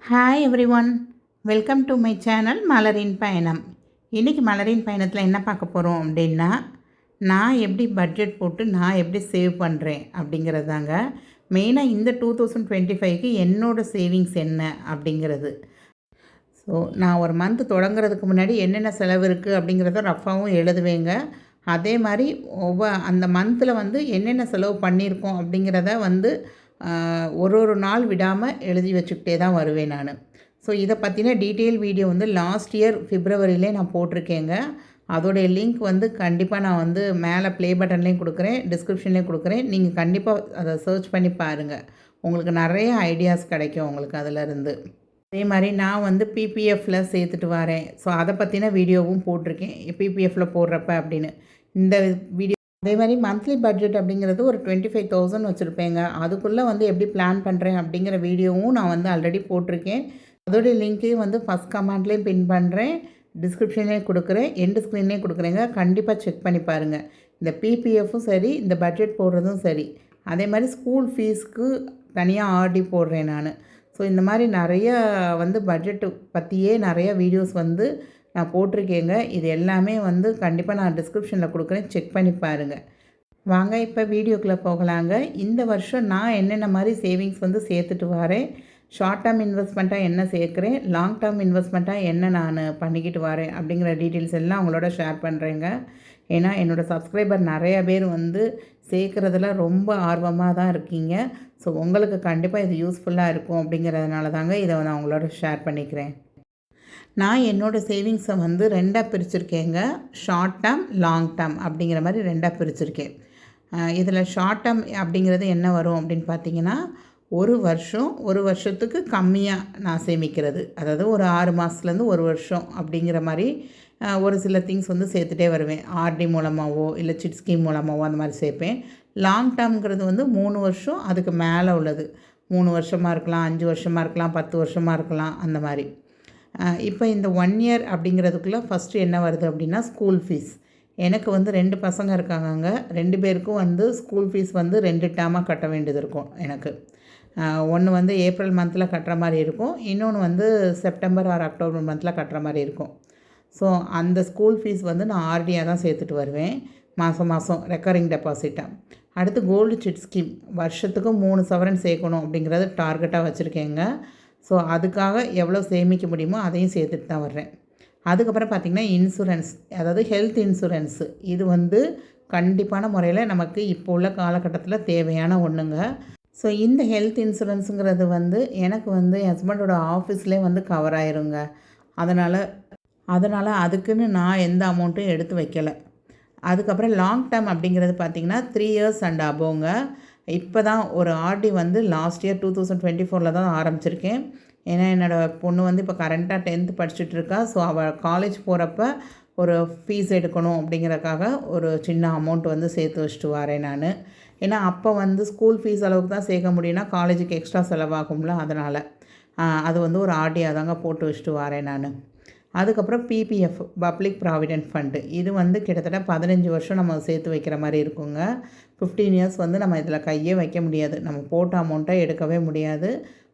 Hi every one, welcome to my channel மலரின் பயணம். இன்றைக்கி மலரின் பயணத்தில் என்ன பார்க்க போகிறோம் அப்படின்னா, நான் எப்படி பட்ஜெட் போட்டு நான் எப்படி சேவ் பண்ணுறேன் அப்படிங்கிறது தாங்க. மெயினாக இந்த 2025க்கு என்னோடய சேவிங்ஸ் என்ன அப்படிங்கிறது. ஸோ நான் ஒரு மந்த் தொடங்குறதுக்கு முன்னாடி என்னென்ன செலவு இருக்குது அப்படிங்கிறத ரஃபாகவும் எழுதுவேங்க. அதே மாதிரி அந்த மந்தில் வந்து என்னென்ன செலவு பண்ணியிருக்கோம் அப்படிங்கிறத வந்து ஒரு ஒரு நாள் விடாமல் எழுதி வச்சுக்கிட்டே தான் வருவேன் நான். ஸோ இதை பற்றின டீட்டெயில் வீடியோ வந்து லாஸ்ட் இயர் பிப்ரவரியிலே நான் போட்டிருக்கேங்க. அதோடைய லிங்க் வந்து கண்டிப்பாக நான் வந்து மேலே ப்ளே பட்டன்லேயும் கொடுக்குறேன், டிஸ்கிரிப்ஷன்லேயும் கொடுக்குறேன். நீங்கள் கண்டிப்பாக அதை சர்ச் பண்ணி பாருங்கள். உங்களுக்கு நிறைய ஐடியாஸ் கிடைக்கும் உங்களுக்கு அதிலருந்து. அதே மாதிரி நான் வந்து பிபிஎஃப்பில் சேர்த்துட்டு வரேன். ஸோ அதை பற்றின வீடியோவும் போட்டிருக்கேன், பிபிஎஃப்பில் போடுறப்ப அப்படின்னு. இந்த வீடியோ அதே மாதிரி மந்த்லி பட்ஜெட் அப்படிங்கிறது ஒரு 25,000 வச்சுருப்பேங்க. அதுக்குள்ளே வந்து எப்படி பிளான் பண்ணுறேன் அப்படிங்கிற வீடியோவும் நான் வந்து ஆல்ரெடி போட்டிருக்கேன். அதோடைய லிங்க்கையும் வந்து ஃபஸ்ட் கமெண்ட்லேயும் பின் பண்ணுறேன், டிஸ்கிரிப்ஷன்லேயும் கொடுக்குறேன், எண்டு ஸ்க்ரீன்லேயும் கொடுக்குறேங்க. கண்டிப்பாக செக் பண்ணி பாருங்கள். இந்த பிபிஎஃப்பும் சரி, இந்த பட்ஜெட் போடுறதும் சரி. அதே மாதிரி ஸ்கூல் ஃபீஸ்க்கு தனியாக ஆர்டி போடுறேன் நான். ஸோ இந்த மாதிரி நிறைய வந்து பட்ஜெட்டு பற்றியே நிறைய வீடியோஸ் வந்து நான் போட்டிருக்கேங்க. இது எல்லாமே வந்து கண்டிப்பாக நான் டிஸ்கிரிப்ஷனில் கொடுக்குறேன், செக் பண்ணி பாருங்கள். வாங்க இப்போ வீடியோக்குள்ளே போகலாங்க. இந்த வருஷம் நான் என்னென்ன மாதிரி சேவிங்ஸ் வந்து சேர்த்துட்டு வரேன், ஷார்ட் டேர்ம் இன்வெஸ்ட்மெண்ட்டாக என்ன சேர்க்குறேன், லாங் டேர்ம் இன்வெஸ்ட்மெண்ட்டாக என்ன நான் பண்ணிக்கிட்டு வரேன் அப்படிங்கிற டீட்டெயில்ஸ் எல்லாம் அவங்களோட ஷேர் பண்ணுறேங்க. ஏன்னா என்னோடய சப்ஸ்கிரைபர் நிறைய பேர் வந்து சேர்க்குறதுல ரொம்ப ஆர்வமாக தான் இருக்கீங்க. ஸோ உங்களுக்கு கண்டிப்பாக இது யூஸ்ஃபுல்லாக இருக்கும் அப்படிங்கிறதுனால தாங்க இதை நான் அவங்களோட ஷேர் பண்ணிக்கிறேன். நான் என்னோடய சேவிங்ஸை வந்து ரெண்டாக பிரிச்சுருக்கேங்க. ஷார்ட் டேர்ம், லாங் டேர்ம் அப்படிங்கிற மாதிரி ரெண்டாக பிரிச்சுருக்கேன். இதில் ஷார்ட் டேர்ம் அப்படிங்கிறது என்ன வரும் அப்படின்னு பார்த்தீங்கன்னா, ஒரு வருஷத்துக்கு கம்மியாக நான் சேமிக்கிறது. அதாவது ஒரு 6 மாதத்துலேருந்து 1 வருஷம் அப்படிங்கிற மாதிரி ஒரு சில திங்ஸ் வந்து சேர்த்துட்டே வருவேன். ஆர்டி மூலமாகவோ இல்லை சிட் ஸ்கீம் மூலமாகவோ அந்த மாதிரி சேர்ப்பேன். லாங் டேர்ம்ங்கிறது வந்து 3 வருஷம் அதுக்கு மேலே உள்ளது. 3 வருஷமாக இருக்கலாம், 5 வருஷமாக இருக்கலாம், 10 வருஷமாக இருக்கலாம், அந்த மாதிரி. இப்போ இந்த 1 இயர் அப்படிங்கிறதுக்குள்ளே ஃபஸ்ட்டு என்ன வருது அப்படின்னா, ஸ்கூல் ஃபீஸ். எனக்கு வந்து 2 பசங்க இருக்காங்கங்க. 2 பேருக்கும் வந்து ஸ்கூல் ஃபீஸ் வந்து 2 டேர்மாக கட்ட வேண்டியது இருக்கும் எனக்கு. ஒன்று வந்து ஏப்ரல் மந்தில் கட்டுற மாதிரி இருக்கும், இன்னொன்று வந்து செப்டம்பர் ஆர் அக்டோபர் மந்தில் கட்டுற மாதிரி இருக்கும். ஸோ அந்த ஸ்கூல் ஃபீஸ் வந்து நான் ஆர்டியாக தான் சேர்த்துட்டு வருவேன், மாதம் மாதம் ரெக்கரிங் டெபாசிட்டாக. அடுத்து கோல்டு சிட் ஸ்கீம், வருஷத்துக்கு 3 சவரன் சேர்க்கணும் அப்படிங்கிறது டார்கெட்டாக வச்சுருக்கேங்க. ஸோ அதுக்காக எவ்வளோ சேமிக்க முடியுமோ அதையும் சேர்த்துட்டு தான் வர்றேன். அதுக்கப்புறம் பார்த்திங்கன்னா இன்சூரன்ஸ், அதாவது ஹெல்த் இன்சூரன்ஸு. இது வந்து கண்டிப்பான முறையில் நமக்கு இப்போ உள்ள காலகட்டத்தில் தேவையான ஒன்றுங்க. ஸோ இந்த ஹெல்த் இன்சூரன்ஸுங்கிறது வந்து எனக்கு வந்து என் ஹஸ்பண்டோட ஆஃபீஸ்லேயே வந்து கவர் ஆயிருங்க. அதனால் அதுக்குன்னு நான் எந்த அமௌண்ட்டும் எடுத்து வைக்கலை. அதுக்கப்புறம் லாங் டேர்ம் அப்படிங்கிறது பார்த்திங்கன்னா 3 இயர்ஸ் அண்ட் அபோங்க. இப்போ தான் ஒரு ஆர்டி வந்து லாஸ்ட் இயர் 2024 தான் ஆரம்பிச்சிருக்கேன். ஏன்னா என்னோடய பொண்ணு வந்து இப்போ கரண்ட்டாக 10th படிச்சுட்ருக்கா. ஸோ அவள் காலேஜ் போகிறப்ப ஒரு ஃபீஸ் எடுக்கணும் அப்படிங்கிறதுக்காக ஒரு சின்ன அமௌண்ட் வந்து சேர்த்து வச்சுட்டு வரேன் நான். ஏன்னா அப்போ வந்து ஸ்கூல் ஃபீஸ் அளவுக்கு தான் சேர்க்க முடியும்னா காலேஜுக்கு எக்ஸ்ட்ரா செலவாகும்ல, அதனால் அது வந்து ஒரு ஆர்டியாக தாங்க போட்டு வச்சுட்டு வரேன் நான். அதுக்கப்புறம் பிபிஎஃப், பப்ளிக் ப்ராவிடென்ட் ஃபண்டு. இது வந்து கிட்டத்தட்ட 15 வருஷம் நம்ம சேர்த்து வைக்கிற மாதிரி இருக்குங்க. 15 இயர்ஸ் வந்து நம்ம இதில் கையே வைக்க முடியாது, நம்ம போட்ட அமௌண்ட்டை எடுக்கவே முடியாது.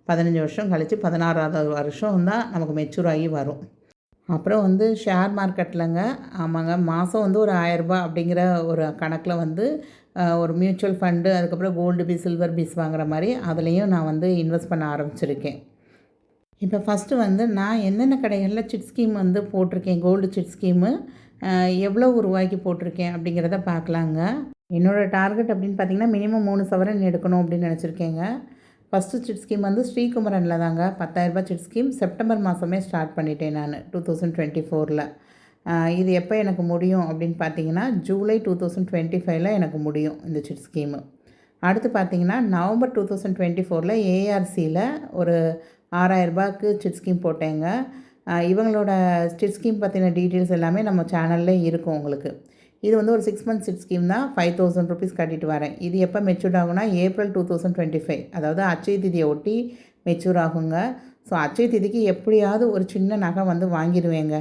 15 வருஷம் கழித்து 16ஆவது வருஷம் தான் நமக்கு மெச்சூர் ஆகி வரும். அப்புறம் வந்து ஷேர் மார்க்கெட்லங்க, ஆமாங்க, மாதம் வந்து ஒரு 1000 ரூபாய் அப்படிங்கிற ஒரு கணக்கில் வந்து ஒரு மியூச்சுவல் ஃபண்டு, அதுக்கப்புறம் கோல்டு பீஸ், சில்வர் பீஸ் வாங்குற மாதிரி அதுலேயும் நான் வந்து இன்வெஸ்ட் பண்ண ஆரம்பிச்சிருக்கேன். இப்போ ஃபஸ்ட்டு வந்து நான் என்னென்ன கடைகளில் சிட் ஸ்கீம் வந்து போட்டிருக்கேன், கோல்டு சிட் ஸ்கீமு எவ்வளோ ரூபாய்க்கு போட்டிருக்கேன் அப்படிங்கிறத பார்க்கலாங்க. என்னோடய டார்கெட் அப்படின்னு பார்த்திங்கன்னா மினிமம் 3 சவரன் எடுக்கணும் அப்படின்னு நினச்சிருக்கேங்க. ஃபஸ்ட்டு சிட் ஸ்கீம் வந்து ஸ்ரீகுமரனில் தாங்க 10,000 ரூபாய் சிட் ஸ்கீம் செப்டம்பர் மாதமே ஸ்டார்ட் பண்ணிட்டேன் நான் 2024. இது எப்போ எனக்கு முடியும் அப்படின்னு பார்த்தீங்கன்னா ஜூலை 2025 எனக்கு முடியும் இந்த சிட் ஸ்கீமு. அடுத்து பார்த்திங்கன்னா நவம்பர் 2024 ஏஆர்சியில் ஒரு 6,000 ரூபாய்க்கு சிட் ஸ்கீம் போட்டேங்க. இவங்களோட சிட் ஸ்கீம் பற்றின டீட்டெயில்ஸ் எல்லாமே நம்ம சேனலில் இருக்கும் உங்களுக்கு. இது வந்து ஒரு 6 மந்த் சிட் ஸ்கீம் தான். 5,000 ருபீஸ் கட்டிட்டு வரேன். இது எப்போ மெச்சூர் ஆகும்னா ஏப்ரல் 2025, அதாவது அச்சய திதியை ஒட்டி மெச்சூர் ஆகுங்க. ஸோ அச்சய திதிக்கு எப்படியாவது ஒரு சின்ன நகை வந்து வாங்கிடுவேங்க.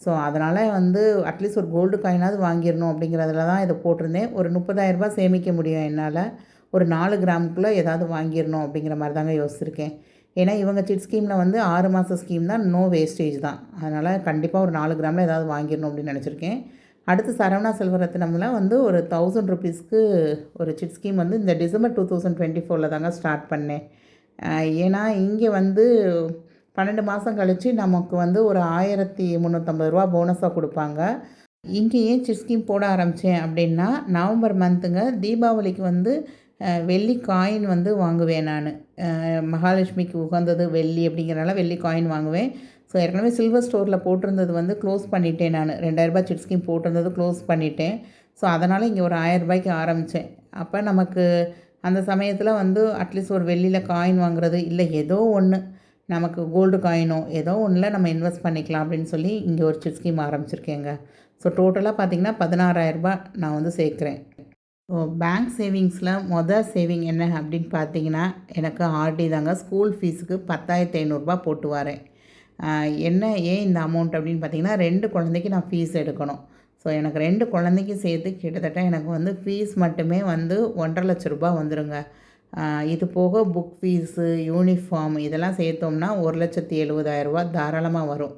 ஸோ அதனால் வந்து அட்லீஸ்ட் ஒரு கோல்டு காயினாவது வாங்கிடணும் அப்படிங்கிறதுல தான் இதை போட்டிருந்தேன். ஒரு 30,000 ரூபாய் சேமிக்க முடியும் என்னால். ஒரு 4 கிராமுக்குள்ளே ஏதாவது வாங்கிடணும் அப்படிங்கிற மாதிரி தாங்க யோசிச்சிருக்கேன். ஏன்னா இவங்க சிட் ஸ்கீமில் வந்து 6 மாத ஸ்கீம் தான், நோ வேஸ்டேஜ் தான். அதனால் கண்டிப்பாக ஒரு 4 கிராமில் ஏதாவது வாங்கிடணும் அப்படின்னு நினச்சிருக்கேன். அடுத்து சரவணா செல்வரத்தினம்ல வந்து ஒரு 1000 ருபீஸ்க்கு ஒரு சிட் ஸ்கீம் வந்து இந்த டிசம்பர் 2024 தாங்க ஸ்டார்ட் பண்ணேன். ஏன்னா இங்கே வந்து 12 மாதம் கழித்து நமக்கு வந்து ஒரு 1350 ரூபா போனஸாக கொடுப்பாங்க. இங்கே ஏன் சிட் ஸ்கீம் போட ஆரம்பித்தேன் அப்படின்னா, நவம்பர் மந்த்துங்க தீபாவளிக்கு வந்து வெள்ளி காயின் வந்து வாங்குவேன் நான். மகாலட்சுமிக்கு உகந்தது வெள்ளி அப்படிங்கிறனால வெள்ளி காயின் வாங்குவேன். ஸோ ஏற்கனவே சில்வர் ஸ்டோரில் போட்டிருந்தது வந்து க்ளோஸ் பண்ணிட்டேன் நான். 2000 சிட் ஸ்கீம் போட்டிருந்தது க்ளோஸ் பண்ணிட்டேன். ஸோ அதனால் இங்கே ஒரு 1000 ரூபாய்க்கு ஆரம்பித்தேன். அப்போ நமக்கு அந்த சமயத்தில் வந்து அட்லீஸ்ட் ஒரு வெள்ளியில் காயின் வாங்குறது, இல்லை ஏதோ ஒன்று நமக்கு கோல்டு காயினோ ஏதோ ஒன்றில் நம்ம இன்வெஸ்ட் பண்ணிக்கலாம் அப்படின்னு சொல்லி இங்கே ஒரு சிட் ஸ்கீம் ஆரம்பிச்சிருக்கேங்க. ஸோ டோட்டலாக பார்த்திங்கன்னா 16,000 ரூபாய் நான் வந்து சேர்க்குறேன். ஸோ பேங்க் சேவிங்ஸில் சேவிங் என்ன அப்படின்னு பார்த்தீங்கன்னா, எனக்கு ஆர்டி தாங்க. ஸ்கூல் ஃபீஸுக்கு 10,500 ரூபாய் போட்டு வரேன். என்ன ஏன் இந்த அமௌண்ட் அப்படின்னு பார்த்தீங்கன்னா, 2 குழந்தைக்கு நான் ஃபீஸ் எடுக்கணும். ஸோ எனக்கு 2 குழந்தைக்கு சேர்த்து கிட்டத்தட்ட எனக்கு வந்து ஃபீஸ் மட்டுமே வந்து 1,50,000 லட்ச ரூபாய் வந்துடுங்க. இது போக புக் ஃபீஸு, யூனிஃபார்ம் இதெல்லாம் சேர்த்தோம்னா 1,70,000 ரூபாய் தாராளமாக வரும்.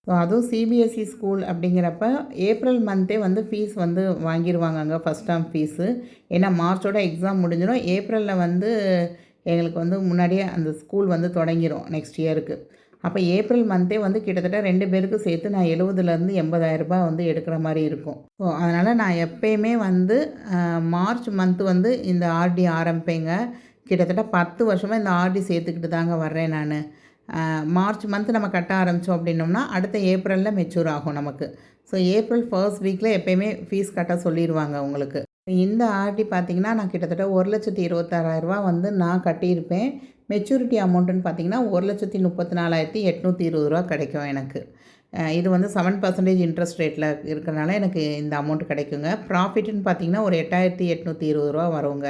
ஸோ அதுவும் சிபிஎஸ்சி ஸ்கூல் அப்படிங்கிறப்ப ஏப்ரல் மந்த்தே வந்து ஃபீஸ் வந்து வாங்கிடுவாங்கங்க, ஃபஸ்ட் டேர்ம் ஃபீஸு. ஏன்னா மார்ச்சோட எக்ஸாம் முடிஞ்சிடும். ஏப்ரலில் வந்து எங்களுக்கு வந்து முன்னாடியே அந்த ஸ்கூல் வந்து தொடங்கிடும் நெக்ஸ்ட் இயருக்கு. அப்போ ஏப்ரல் மந்த்தே வந்து கிட்டத்தட்ட 2 பேருக்கு சேர்த்து நான் 70,000 80,000 ரூபாய் வந்து எடுக்கிற மாதிரி இருக்கும். ஸோ அதனால் நான் எப்போயுமே வந்து மார்ச் மந்த்து வந்து இந்த ஆர்டி ஆரம்பிப்பேங்க. கிட்டத்தட்ட 10 வருஷமாக இந்த ஆர்டி சேர்த்துக்கிட்டு தாங்க வர்றேன் நான். மார்ச் மந்த்து நம்ம கட்ட ஆரம்பித்தோம் அப்படின்னோம்னா அடுத்த ஏப்ரலில் மெச்சூர் ஆகும் நமக்கு. ஸோ ஏப்ரல் ஃபர்ஸ்ட் வீக்கில் எப்போயுமே ஃபீஸ் கட்ட சொல்லிடுவாங்க உங்களுக்கு. இந்த ஆர்டி பார்த்திங்கன்னா நான் கிட்டத்தட்ட 1,26,000 ரூபா வந்து நான் கட்டியிருப்பேன். மெச்சூரிட்டி அமௌண்ட்டுன்னு பார்த்திங்கன்னா 1,34,820 ரூபா கிடைக்கும் எனக்கு. இது வந்து 7% இன்ட்ரெஸ்ட் ரேட்டில் இருக்கிறனால எனக்கு இந்த அமௌண்ட் கிடைக்குங்க. ப்ராஃபிட்டுன்னு பார்த்திங்கன்னா ஒரு 8,820 ரூபா வருங்க.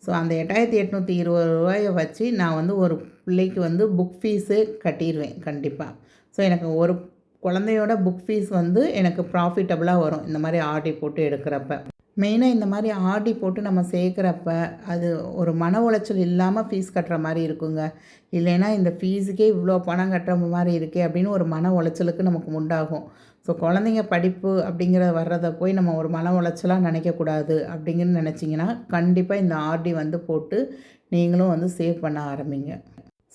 ஸோ அந்த 8,820 ரூபாயை வச்சு நான் வந்து ஒரு பிள்ளைக்கு வந்து புக் ஃபீஸு கட்டிடுவேன் கண்டிப்பாக. ஸோ எனக்கு ஒரு குழந்தையோட புக் ஃபீஸ் வந்து எனக்கு ப்ராஃபிட்டபுளாக வரும் இந்த மாதிரி ஆர்டி போட்டு எடுக்கிறப்ப. மெயினாக இந்த மாதிரி ஆர்டி போட்டு நம்ம சேர்க்குறப்ப அது ஒரு மன உளைச்சல் இல்லாமல் ஃபீஸ் கட்டுற மாதிரி இருக்குங்க. இல்லைன்னா இந்த ஃபீஸுக்கே இவ்வளோ பணம் கட்டுற மாதிரி இருக்கே அப்படின்னு ஒரு மன உளைச்சலுக்கு நமக்கு உண்டாகும். ஸோ குழந்தைங்க படிப்பு அப்படிங்கிற வர்றதை போய் நம்ம ஒரு மன உளைச்சலாக நினைக்கக்கூடாது அப்படிங்கன்னு நினச்சிங்கன்னா கண்டிப்பாக இந்த ஆர்டி வந்து போட்டு நீங்களும் வந்து சேவ் பண்ண ஆரம்பிங்க.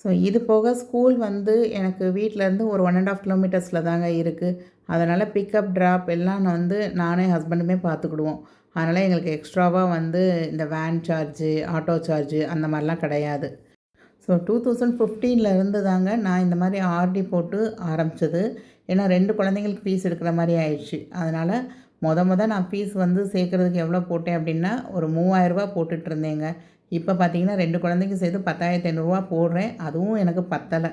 ஸோ இது போக ஸ்கூல் வந்து எனக்கு வீட்டிலேருந்து ஒரு 1.5 கிலோமீட்டர்ஸில் தாங்க இருக்குது. அதனால் பிக்கப் ட்ராப் எல்லாம் நான் வந்து நானே ஹஸ்பண்டுமே பார்த்துக்கிடுவோம். அதனால் எங்களுக்கு எக்ஸ்ட்ராவாக வந்து இந்த வேன் சார்ஜு, ஆட்டோ சார்ஜு அந்த மாதிரிலாம் கிடையாது. ஸோ 2015 தாங்க நான் இந்த மாதிரி ஆர்டி போட்டு ஆரம்பித்தது. ஏன்னா 2 குழந்தைங்களுக்கு ஃபீஸ் எடுக்கிற மாதிரி ஆயிடுச்சு. அதனால் நான் ஃபீஸ் வந்து சேர்க்குறதுக்கு எவ்வளோ போட்டேன் அப்படின்னா ஒரு 3,000 ரூபா போட்டுட்ருந்தேங்க. இப்போ பார்த்திங்கன்னா 2 குழந்தைக்கு சேர்த்து 10,500 ரூபா போடுறேன். அதுவும் எனக்கு பத்தலை.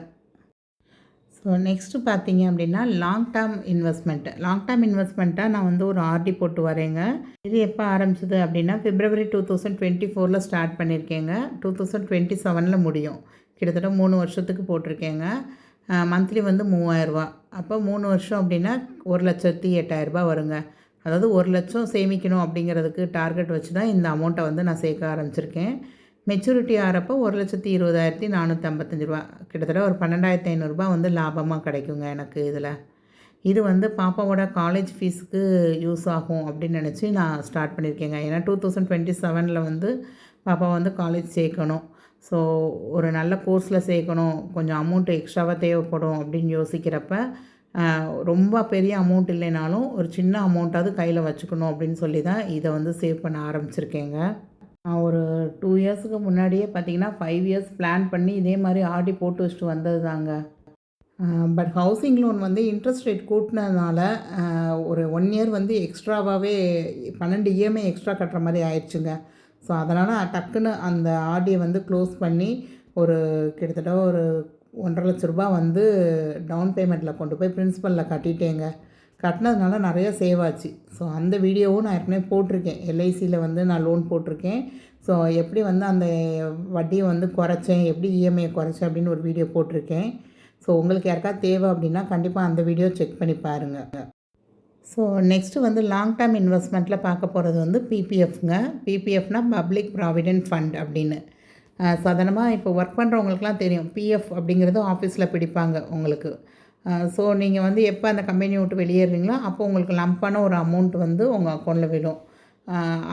ஸோ நெக்ஸ்ட்டு பார்த்திங்க அப்படின்னா லாங் டேர்ம் இன்வெஸ்ட்மெண்ட்டாக நான் வந்து ஒரு ஆர்டி போட்டு வரேங்க. இது எப்போ ஆரம்பிச்சது அப்படின்னா February 2024 ஸ்டார்ட் பண்ணியிருக்கேங்க. 2027 முடியும். கிட்டத்தட்ட 3 வருஷத்துக்கு போட்டிருக்கேங்க. மந்த்லி வந்து 3,000 ரூபா. அப்போ 3 வருஷம் அப்படின்னா 1,08,000 ரூபாய் வருங்க. அதாவது 1 லட்சம் சேமிக்கணும் அப்படிங்கிறதுக்கு டார்கெட் வச்சு தான் இந்த அமௌண்ட்டை வந்து நான் சேர்க்க ஆரம்பிச்சிருக்கேன். மெச்சூரிட்டி ஆகிறப்போ 1,20,455 ரூபா, கிட்டத்தட்ட ஒரு 12,500 ரூபா வந்து லாபமாக கிடைக்குங்க எனக்கு இதில். இது வந்து பாப்பாவோட காலேஜ் ஃபீஸுக்கு யூஸ் ஆகும் அப்படின்னு நினச்சி நான் ஸ்டார்ட் பண்ணியிருக்கேங்க. ஏன்னா 2027 வந்து பாப்பா வந்து காலேஜ் சேர்க்கணும். ஸோ ஒரு நல்ல கோர்ஸில் சேர்க்கணும், கொஞ்சம் அமௌண்ட் எக்ஸ்ட்ராவாக தேவைப்படும் அப்படின்னு யோசிக்கிறப்ப ரொம்ப பெரிய அமௌண்ட் இல்லைனாலும் ஒரு சின்ன அமௌண்ட்டாவது கையில் வச்சுக்கணும் அப்படின்னு சொல்லி தான் இதை வந்து சேவ் பண்ண ஆரம்பிச்சிருக்கேங்க. நான் ஒரு 2 இயர்ஸுக்கு முன்னாடியே பார்த்திங்கன்னா 5 இயர்ஸ் பிளான் பண்ணி இதே மாதிரி ஆர்டி போட்டு வச்சுட்டு வந்தது தாங்க. பட் ஹவுசிங் லோன் வந்து இன்ட்ரெஸ்ட் ரேட் கூட்டினதுனால ஒரு 1 இயர் வந்து எக்ஸ்ட்ராவாகவே 12 இஎம்ஐ எக்ஸ்ட்ரா கட்டுற மாதிரி ஆயிடுச்சுங்க. ஸோ அதனால் டக்குன்னு அந்த ஆர்டியை வந்து க்ளோஸ் பண்ணி ஒரு கிட்டத்தட்ட ஒரு 1,50,000 லட்ச ரூபா வந்து டவுன் பேமெண்ட்டில் கொண்டு போய் பிரின்சிபலில் கட்டிட்டேங்க. கட்டினதுனால நிறையா சேவ் ஆச்சு. ஸோ அந்த வீடியோவும் நான் ஏற்கனவே போட்டிருக்கேன். எல்ஐசியில் வந்து நான் லோன் போட்டிருக்கேன். ஸோ எப்படி வந்து அந்த வட்டியை வந்து குறைச்சேன், எப்படி இஎம்ஐயை குறைச்சேன் அப்படின்னு ஒரு வீடியோ போட்டிருக்கேன். ஸோ உங்களுக்கு யாருக்காவது தேவை அப்படின்னா கண்டிப்பாக அந்த வீடியோ செக் பண்ணி பாருங்கள். ஸோ நெக்ஸ்ட்டு வந்து லாங் டேர்ம் இன்வெஸ்ட்மெண்ட்டில் பார்க்க போகிறது வந்து பிபிஎஃப்ங்க. பிபிஎஃப்னால் பப்ளிக் ப்ராவிடென்ட் ஃபண்ட் அப்படின்னு. சாதாரணமாக இப்போ ஒர்க் பண்ணுறவங்களுக்குலாம் தெரியும். பிஎஃப் அப்படிங்கிறது ஆஃபீஸில் பிடிப்பாங்க உங்களுக்கு. ஸோ நீங்கள் வந்து எப்போ அந்த கம்பெனியை விட்டு வெளியேறீங்களோ அப்போ உங்களுக்கு லம்பான ஒரு அமௌண்ட் வந்து உங்கள் அக்கௌண்ட்டில் விழும்.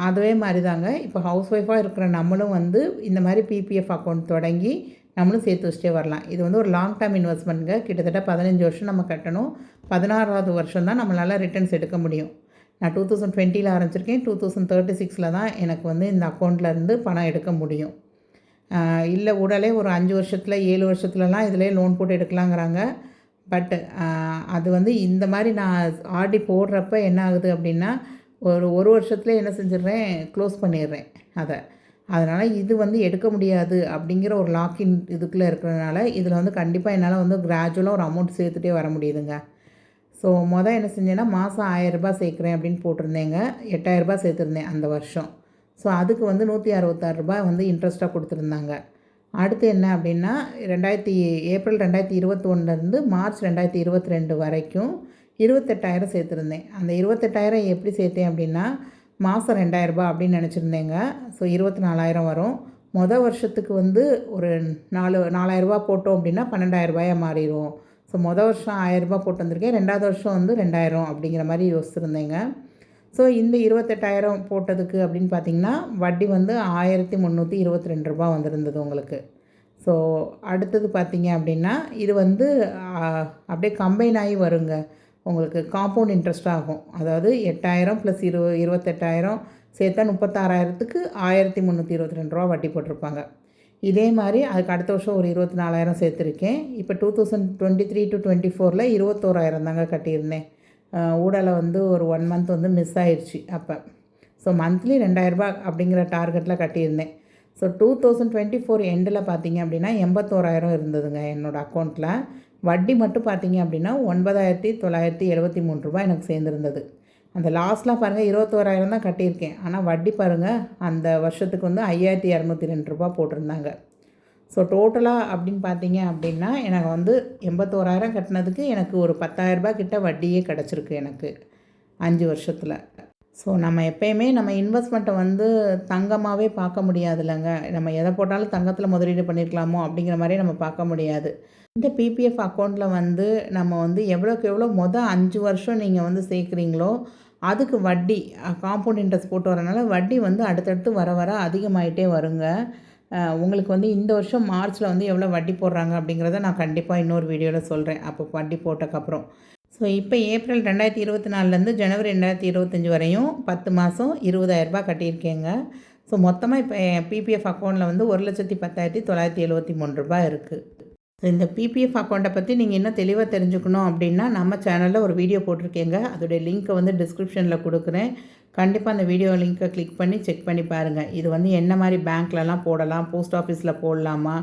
அதுவே மாதிரி தாங்க இப்போ ஹவுஸ் ஒய்ஃபாக இருக்கிற நம்மளும் வந்து இந்த மாதிரி பிபிஎஃப் அக்கௌண்ட் தொடங்கி நம்மளும் சேர்த்து வச்சுட்டே வரலாம். இது வந்து ஒரு லாங் டேர்ம் இன்வெஸ்ட்மெண்ட்டுங்க. கிட்டத்தட்ட 15 வருஷம் நம்ம கட்டணும். 16வது வருஷம் தான் நம்மளால் ரிட்டர்ன்ஸ் எடுக்க முடியும். நான் 2020 ஆரம்பிச்சிருக்கேன். 2036 தான் எனக்கு வந்து இந்த அக்கௌண்ட்லேருந்து பணம் எடுக்க முடியும். இல்லை உடனே ஒரு 5 வருஷத்தில் 7 வருஷத்துலலாம் இதிலே லோன் போட்டு எடுக்கலாங்கிறாங்க. பட் அது வந்து இந்த மாதிரி நான் ஆர்டி போடுறப்ப என்ன ஆகுது அப்படின்னா ஒரு வருஷத்துல என்ன செஞ்சிடுறேன், க்ளோஸ் பண்ணிடுறேன் அதை. அதனால் இது வந்து எடுக்க முடியாது அப்படிங்கிற ஒரு லாக்இன் இதுக்குள்ளே இருக்கிறதுனால இதில் வந்து கண்டிப்பாக என்னால் வந்து கிராஜுவலாக ஒரு அமௌண்ட் சேர்த்துட்டே வர முடியுதுங்க. ஸோ என்ன செஞ்சேன்னா மாதம் 1000 ரூபாய் சேர்க்குறேன் அப்படின்னு போட்டிருந்தேங்க. 8000 ரூபாய் சேர்த்துருந்தேன் அந்த வருஷம். ஸோ அதுக்கு வந்து 166 ரூபாய் வந்து இன்ட்ரெஸ்ட்டாக கொடுத்துருந்தாங்க. அடுத்து என்ன அப்படின்னா ஏப்ரல் 2021 மார்ச் 2022 வரைக்கும் 28,000 சேர்த்துருந்தேன். அந்த 28,000 எப்படி சேர்த்தேன் அப்படின்னா மாதம் 2,000 ரூபாய் அப்படின்னு நினச்சிருந்தேங்க. ஸோ 24,000 வரும். வருஷத்துக்கு வந்து ஒரு 4,000 ரூபா போட்டோம் அப்படின்னா 12,000 ரூபாயாக மாறிடும். ஸோ வருஷம் 1000 ரூபாய் போட்டு வந்திருக்கேன். 2வது வருஷம் வந்து 2,000 அப்படிங்கிற மாதிரி யோசிச்சுருந்தேங்க. ஸோ இந்த 28,000 போட்டதுக்கு அப்படின்னு பார்த்திங்கன்னா வட்டி வந்து 1,322 ரூபா வந்திருந்தது உங்களுக்கு. ஸோ அடுத்தது பார்த்திங்க அப்படின்னா இது வந்து அப்படியே கம்பைன் ஆகி வருங்க. உங்களுக்கு காம்பவுண்ட் இன்ட்ரெஸ்ட் ஆகும். அதாவது 8,000 + 28,000 சேர்த்தா 36,000க்கு 1,322 ரூபா வட்டி போட்டிருப்பாங்க. இதே மாதிரி அதுக்கு அடுத்த வருஷம் ஒரு 24,000 சேர்த்துருக்கேன். இப்போ 2023 to 24 21,000 தாங்க கட்டியிருந்தேன். ஊடால வந்து ஒரு 1 மந்த் வந்து மிஸ் ஆயிடுச்சு அப்போ. ஸோ மந்த்லி 2,000 ரூபாய் அப்படிங்கிற டார்கெட்டில் கட்டியிருந்தேன். ஸோ 2024 எண்டில் பார்த்திங்க அப்படின்னா 81,000 இருந்ததுங்க என்னோடய அக்கௌண்ட்டில். வட்டி மட்டும் பார்த்திங்க அப்படின்னா 9,973 ரூபாய் எனக்கு சேர்ந்துருந்தது. அந்த லாஸ்ட்லாம் பாருங்கள் 21,000 தான் கட்டியிருக்கேன். ஆனால் வட்டி பாருங்கள் அந்த வருஷத்துக்கு வந்து 5,202 ரூபாய் போட்டிருந்தாங்க. ஸோ டோட்டலாக அப்படின்னு பார்த்தீங்க அப்படின்னா எனக்கு வந்து 81,000 கட்டினதுக்கு எனக்கு ஒரு 10,000 ரூபாய் கிட்ட வட்டியே கிடச்சிருக்கு எனக்கு 5 வருஷத்தில். ஸோ நம்ம எப்போயுமே நம்ம இன்வெஸ்ட்மெண்ட்டை வந்து தங்கமாகவே பார்க்க முடியாதுல்லங்க. நம்ம எதை போட்டாலும் தங்கத்தில் முதலீடு பண்ணியிருக்கலாமோ அப்படிங்கிற மாதிரி நம்ம பார்க்க முடியாது. இந்த பிபிஎஃப் அக்கௌண்ட்டில் வந்து நம்ம வந்து எவ்வளோக்கு எவ்வளோ 5 வருஷம் நீங்கள் வந்து சேர்க்குறீங்களோ அதுக்கு வட்டி காம்பவுண்ட் இன்ட்ரெஸ்ட் போட்டு வரனால வட்டி வந்து அடுத்தடுத்து வர வர அதிகமாகிட்டே வருங்க. உங்களுக்கு வந்து இந்த வருஷம் மார்ச்சில் வந்து எவ்வளோ வட்டி போடுறாங்க அப்படிங்கிறத நான் கண்டிப்பாக இன்னொரு வீடியோவில் சொல்கிறேன். அப்போ வட்டி போட்டக்கப்புறம். ஸோ இப்போ ஏப்ரல் 2024 ஜனவரி 2025 வரையும் 10 மாதம் 20,000 ரூபாய் கட்டியிருக்கேங்க. ஸோ மொத்தமாக இப்போ என் பிபிஎஃப் அக்கௌண்ட்டில் வந்து 1,10,973 ரூபாய் இருக்குது. ஸோ இந்த பிபிஎஃப் அக்கௌண்ட்டை பற்றி நீங்கள் இன்னும் தெளிவாக தெரிஞ்சுக்கணும் அப்படின்னா நம்ம சேனலில் ஒரு வீடியோ போட்டிருக்கேங்க. அதோடைய லிங்க்கை வந்து டிஸ்கிரிப்ஷனில் கொடுக்குறேன். கண்டிப்பாக அந்த வீடியோ லிங்க்கை கிளிக் பண்ணி செக் பண்ணி பாருங்கள். இது வந்து என்ன மாதிரி பேங்க்லலாம் போடலாம், போஸ்ட் ஆஃபீஸில் போடலாமா,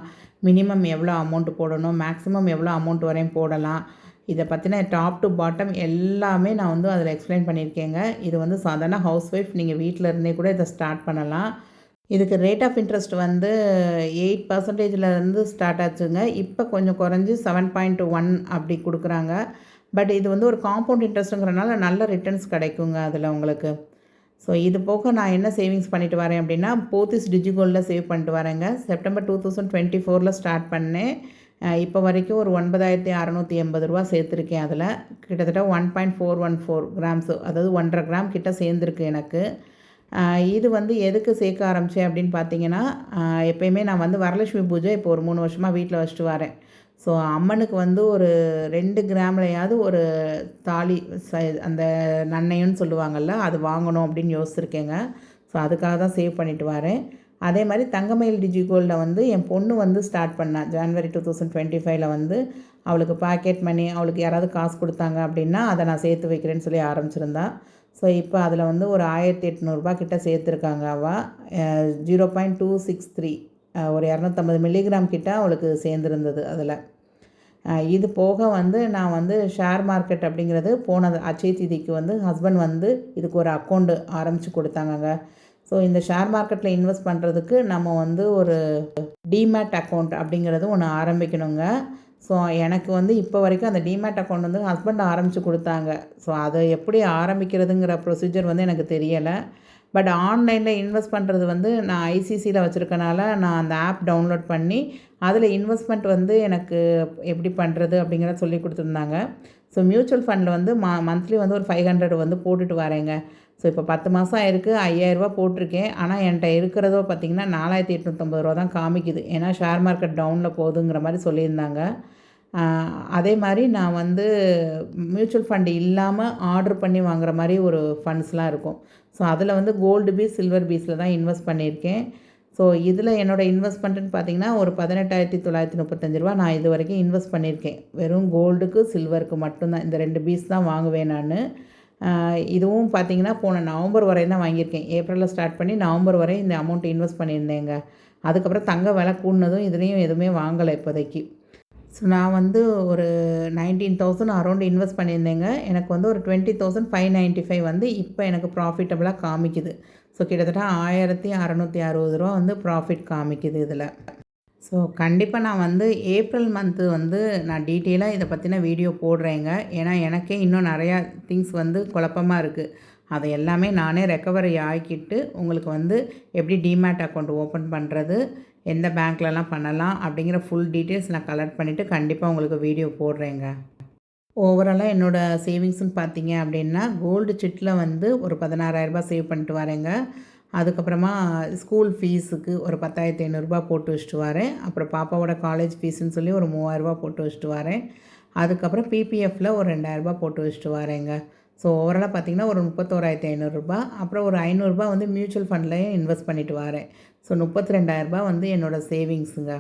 மினிமம் எவ்வளோ அமௌண்ட் போடணும், மேக்ஸிமம் எவ்வளோ அமௌண்ட் வரையும் போடலாம், இதை பற்றின டாப் டு பாட்டம் எல்லாமே நான் வந்து அதில் எக்ஸ்பிளைன் பண்ணியிருக்கேங்க. இது வந்து சாதாரண ஹவுஸ் ஒய்ஃப் நீங்கள் வீட்டில் இருந்தே கூட இதை ஸ்டார்ட் பண்ணலாம். இதுக்கு ரேட் ஆஃப் இன்ட்ரெஸ்ட் வந்து 8%லேருந்து ஸ்டார்ட் ஆச்சுங்க. இப்போ கொஞ்சம் குறைஞ்சி 7.1 அப்படி கொடுக்குறாங்க. பட் இது வந்து ஒரு காம்பவுண்ட் இன்ட்ரெஸ்ட்டுங்கிறனால நல்ல ரிட்டர்ன்ஸ் கிடைக்குங்க அதில் உங்களுக்கு. ஸோ இது போக நான் என்ன சேவிங்ஸ் பண்ணிட்டு வரேன் அப்படின்னா போத்திஸ் டிஜிகோல்டில் சேவ் பண்ணிட்டு வரேங்க. செப்டம்பர் 2024 ஸ்டார்ட் பண்ணேன். இப்போ வரைக்கும் ஒரு 9,680 ரூபா சேர்த்துருக்கேன். அதில் கிட்டத்தட்ட 1.414 கிராம்ஸு, அதாவது 1.5 கிராம் கிட்ட சேர்ந்துருக்கு எனக்கு. இது வந்து எதுக்கு சேர்க்க ஆரம்பித்தேன் அப்படின்னு பார்த்தீங்கன்னா எப்போயுமே நான் வந்து வரலட்சுமி பூஜை இப்போ ஒரு 3 வருஷமாக வீட்டில் வச்சுட்டு வரேன். ஸோ அம்மனுக்கு வந்து ஒரு 2 கிராம்லையாவது ஒரு தாலி அந்த நன்னையுன்னு சொல்லுவாங்கள்ல அது வாங்கணும் அப்படின்னு யோசிச்சிருக்கேங்க. ஸோ அதுக்காக தான் சேவ் பண்ணிட்டு வரேன். அதே மாதிரி தங்கமயில் டிஜிகோல்டில் வந்து என் பொண்ணு வந்து ஸ்டார்ட் பண்ணேன். ஜனவரி 2025 வந்து அவளுக்கு பாக்கெட் மணி, அவளுக்கு யாராவது காசு கொடுத்தாங்க அப்படின்னா அதை நான் சேர்த்து வைக்கிறேன்னு சொல்லி ஆரம்பிச்சிருந்தா. ஸோ இப்போ அதில் வந்து ஒரு 1,800 ரூபா கிட்ட சேர்த்துருக்காங்க. அவள் 0.263 ஒரு 250 மில்லிகிராம் கிட்ட அவளுக்கு சேர்ந்துருந்தது அதில். இது போக வந்து நான் வந்து ஷேர் மார்க்கெட் அப்படிங்கிறது போன அச்சய திதிக்கு வந்து ஹஸ்பண்ட் வந்து இதுக்கு ஒரு அக்கௌண்ட்டு ஆரம்பித்து கொடுத்தாங்கங்க. ஸோ இந்த ஷேர் மார்க்கெட்டில் இன்வெஸ்ட் பண்ணுறதுக்கு நம்ம வந்து ஒரு டிமேட் அக்கௌண்ட் அப்படிங்கிறது ஒன்று ஆரம்பிக்கணுங்க. ஸோ எனக்கு வந்து இப்போ வரைக்கும் அந்த டிமேட் அக்கௌண்ட் வந்து ஹஸ்பண்ட் ஆரம்பித்து கொடுத்தாங்க. ஸோ அதை எப்படி ஆரம்பிக்கிறதுங்கிற ப்ரொசீஜர் வந்து எனக்கு தெரியலை. பட் ஆன்லைனில் இன்வெஸ்ட் பண்ணுறது வந்து நான் ஐசிசியில் வச்சுருக்கனால நான் அந்த ஆப் டவுன்லோட் பண்ணி அதில் இன்வெஸ்ட்மெண்ட் வந்து எனக்கு எப்படி பண்ணுறது அப்படிங்கிறத சொல்லி கொடுத்துருந்தாங்க. ஸோ மியூச்சுவல் ஃபண்டில் வந்து மந்த்லி வந்து ஒரு 500 வந்து போட்டுட்டு வரேங்க. ஸோ இப்போ 10 மாதம் ஆயிருக்கு, 5000 போட்டிருக்கேன். ஆனால் என்கிட்ட இருக்கிறதோ பார்த்திங்கன்னா 4850 தான் காமிக்குது. ஏன்னா ஷேர் மார்க்கெட் டவுனில் போகுதுங்கிற மாதிரி சொல்லியிருந்தாங்க. அதே மாதிரி நான் வந்து மியூச்சுவல் ஃபண்டு இல்லாமல் ஆர்டர் பண்ணி வாங்குற மாதிரி ஒரு ஃபண்ட்ஸ்லாம் இருக்கும். ஸோ அதில் வந்து கோல்டு பீஸ், சில்வர் பீஸில் தான் இன்வெஸ்ட் பண்ணியிருக்கேன். ஸோ இதில் என்னோடய இன்வெஸ்ட்மெண்ட்டுன்னு பார்த்திங்கன்னா ஒரு 18,935 நான் இது வரைக்கும் இன்வெஸ்ட் பண்ணியிருக்கேன். வெறும் கோல்டுக்கு, சில்வருக்கு மட்டும்தான். இந்த 2 பீஸ் தான் வாங்குவேன் நான். இதுவும் பார்த்திங்கன்னா போன நவம்பர் வரையும் தான் வாங்கியிருக்கேன். ஏப்ரலில் ஸ்டார்ட் பண்ணி நவம்பர் வரை இந்த அமௌண்ட் இன்வெஸ்ட் பண்ணியிருந்தேங்க. அதுக்கப்புறம் தங்க விலை கூடினதும் இதுலேயும் எதுவுமே வாங்கலை இப்போதைக்கு. ஸோ நான் வந்து ஒரு 19,000 அரௌண்ட் இன்வெஸ்ட் பண்ணியிருந்தேங்க. எனக்கு வந்து ஒரு 20,595 வந்து இப்போ எனக்கு ப்ராஃபிட்டபுளாக காமிக்குது. ஸோ கிட்டத்தட்ட ரூ. 1660 வந்து ப்ராஃபிட் காமிக்குது இதில். ஸோ கண்டிப்பாக நான் வந்து ஏப்ரல் மந்த்து வந்து நான் டீட்டெயிலாக இதை பற்றின வீடியோ போடுறேங்க. ஏன்னா எனக்கே இன்னும் நிறையா திங்ஸ் வந்து குழப்பமாக இருக்குது. அதை எல்லாமே நானே ரெக்கவரி ஆக்கிட்டு உங்களுக்கு வந்து எப்படி டிமேட் அக்கௌண்ட் ஓப்பன் பண்ணுறது, எந்த பேங்க்லலாம் பண்ணலாம் அப்படிங்கிற ஃபுல் டீட்டெயில்ஸ் நான் கலெக்ட் பண்ணிவிட்டு கண்டிப்பாக உங்களுக்கு வீடியோ போடுறேங்க. ஓவராலாக என்னோடய சேவிங்ஸ்னு பார்த்தீங்க அப்படின்னா கோல்டு சிட்டில் வந்து ஒரு 16,000 சேவ் பண்ணிட்டு வரேங்க. அதுக்கப்புறமா ஸ்கூல் ஃபீஸுக்கு ஒரு 10,500 போட்டு வச்சுட்டு வரேன். அப்புறம் பாப்பாவோட காலேஜ் ஃபீஸுன்னு சொல்லி ஒரு 3,000 போட்டு வச்சுட்டு வரேன். அதுக்கப்புறம் பிபிஎஃப்பில் ஒரு 2,000 போட்டு வச்சுட்டு வரேங்க. ஸோ ஓவராலாக பார்த்திங்கன்னா ஒரு 31,500. அப்புறம் ஒரு 500 வந்து மியூச்சுவல் ஃபண்ட்லேயும் இன்வெஸ்ட் பண்ணிவிட்டு வரேன். ஸோ 32,000 வந்து என்னோடய சேவிங்ஸுங்க.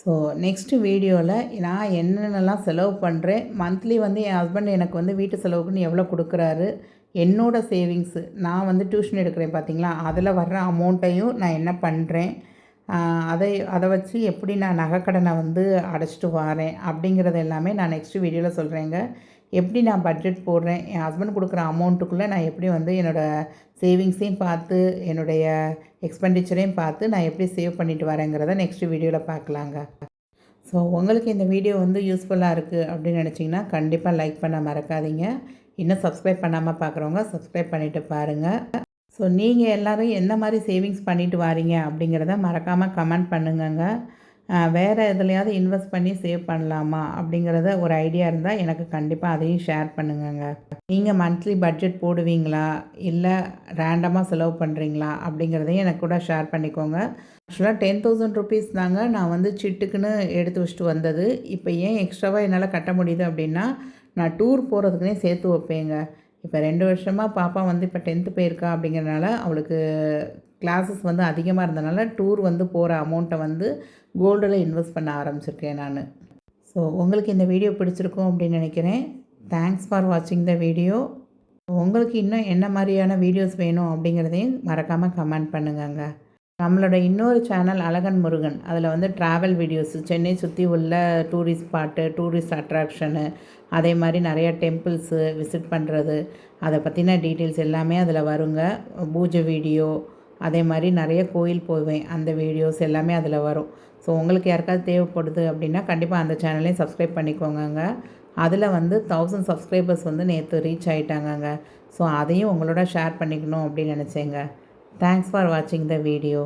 ஸோ நெக்ஸ்ட்டு வீடியோவில் நான் என்னென்னலாம் செலவு பண்ணுறேன், மந்த்லி வந்து என் ஹஸ்பண்ட் எனக்கு வந்து வீட்டு செலவுக்குன்னு எவ்வளோ கொடுக்குறாரு, என்னோடய சேவிங்ஸு நான் வந்து டியூஷன் எடுக்கிறேன் பார்த்திங்களா, அதில் வர்ற அமௌண்ட்டையும் நான் என்ன பண்ணுறேன், அதை வச்சு எப்படி நான் நகைக்கடனை வந்து அடைச்சிட்டு வரேன் அப்படிங்கிறது எல்லாமே நான் நெக்ஸ்ட்டு வீடியோவில் சொல்கிறேங்க. எப்படி நான் பட்ஜெட் போடுறேன், என் ஹஸ்பண்ட் கொடுக்குற அமௌண்ட்டுக்குள்ளே நான் எப்படி வந்து என்னோடய சேவிங்ஸையும் பார்த்து என்னுடைய எக்ஸ்பெண்டிச்சரையும் பார்த்து நான் எப்படி சேவ் பண்ணிட்டு வரேங்கிறத நெக்ஸ்ட்டு வீடியோவில் பார்க்கலாங்க. ஸோ உங்களுக்கு இந்த வீடியோ வந்து யூஸ்ஃபுல்லாக இருக்குது அப்படின்னு நினச்சிங்கன்னா கண்டிப்பாக லைக் பண்ண மறக்காதீங்க. இன்னும் சப்ஸ்கிரைப் பண்ணாமல் பார்க்குறவங்க சப்ஸ்கிரைப் பண்ணிவிட்டு பாருங்கள். ஸோ நீங்கள் எல்லோரும் என்ன மாதிரி சேவிங்ஸ் பண்ணிட்டு வாரீங்க அப்படிங்கிறத மறக்காமல் கமெண்ட் பண்ணுங்கங்க. வேறு எதுலையாவது இன்வெஸ்ட் பண்ணி சேவ் பண்ணலாமா அப்படிங்கிறத ஒரு ஐடியா இருந்தால் எனக்கு கண்டிப்பாக அதையும் ஷேர் பண்ணுங்கங்க. நீங்கள் மந்த்லி பட்ஜெட் போடுவீங்களா, இல்லை ரேண்டமாக செலவு பண்ணுறீங்களா அப்படிங்கிறதையும் எனக்கு கூட ஷேர் பண்ணிக்கோங்க. ஆக்சுவலாக 10,000 ருபீஸ் தாங்க நான் வந்து சிட்டுக்குன்னு எடுத்து வச்சுட்டு வந்தது. இப்போ ஏன் எக்ஸ்ட்ராவாக என்னால் கட்ட முடியுது அப்படின்னா நான் டூர் போகிறதுக்குனே சேர்த்து வைப்பேங்க. இப்போ 2 வருஷமாக பாப்பா வந்து இப்போ 10th போயிருக்கா அப்படிங்கிறனால அவளுக்கு கிளாஸஸ் வந்து அதிகமாக இருந்தனால டூர் வந்து போகிற அமௌண்ட்டை வந்து கோல்டில் இன்வெஸ்ட் பண்ண ஆரம்பிச்சிருக்கேன் நான். ஸோ உங்களுக்கு இந்த வீடியோ பிடிச்சிருக்கும் அப்படின்னு நினைக்கிறேன். தேங்க்ஸ் ஃபார் வாட்சிங் த வீடியோ. உங்களுக்கு இன்னும் என்ன மாதிரியான வீடியோஸ் வேணும் அப்படிங்கிறதையும் மறக்காமல் கமெண்ட் பண்ணுங்கங்க. நம்மளோட இன்னொரு சேனல் அழகன் முருகன், அதில் வந்து ட்ராவல் வீடியோஸு, சென்னை சுற்றி உள்ள டூரிஸ்ட் ஸ்பாட்டு, டூரிஸ்ட் அட்ராக்ஷனு, அதே மாதிரி நிறையா டெம்பிள்ஸு விசிட் பண்ணுறது, அதை பற்றின டீட்டெயில்ஸ் எல்லாமே அதில் வருங்க. பூஜை வீடியோ, அதே மாதிரி நிறைய கோயில் போவேன் அந்த வீடியோஸ் எல்லாமே அதில் வரும். ஸோ உங்களுக்கு யாருக்காவது தேவைப்படுது அப்படின்னா கண்டிப்பாக அந்த சேனலையும் சப்ஸ்கிரைப் பண்ணிக்கோங்க. அதில் வந்து 1000 சப்ஸ்கிரைபர்ஸ் வந்து நேற்று ரீச் ஆகிட்டாங்கங்க. ஸோ அதையும் உங்களோட ஷேர் பண்ணிக்கணும் அப்படின்னு நினச்சேங்க. தேங்க்ஸ் ஃபார் வாட்சிங் த வீடியோ.